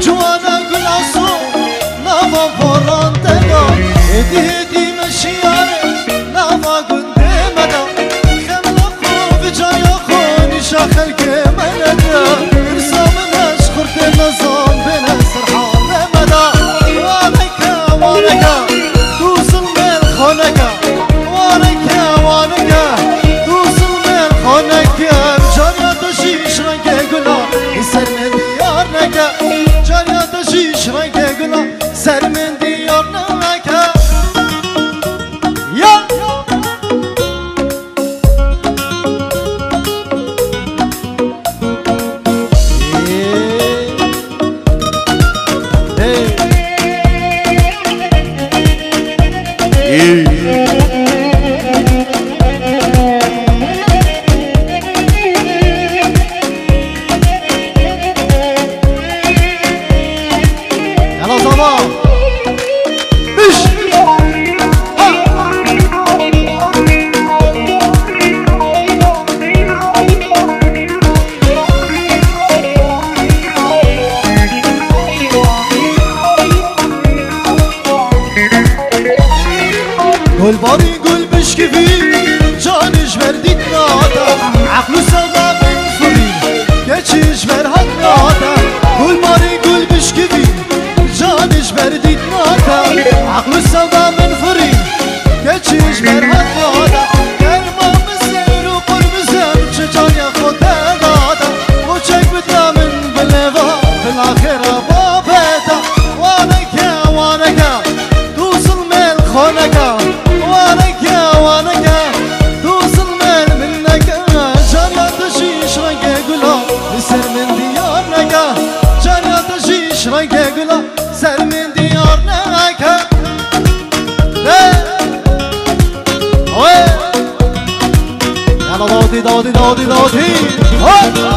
جوانا قلاسو نافا فوران تنا هدي هدي مشيار نافا قندي مدا خملا خوف جايا خوني شاخل كمالدا رسام نشخر تنظام بنا سرحان مدا وانكا وانكا توصل من خونكا وانكا وانكا توصل من خونكا جانا تشيش رنكا قلا يسر من ديارنكا جانا تشيش رنكا قلا سر من ديارنكا يا يلا صباح بش قول باري قول بشكفي جانش برديت نادا عقل سودا من فرين geçiş ver hatta قول باري قول بشكفي جانش برديت نادا عقل سودا من فرين geçiş ver hatta derman مزر وقرب زم çecan ya خدا نادا وچك بدا من بلوا بالاخره بابدا وانكا وانكا توصل من خونكا وانكا وانكا توصل من منك جانا تشيش رنكا قلا سر من ديارنكا جانا تشيش رنكا قلا سر من ديارنكا يلا دودي دودي دودي دودي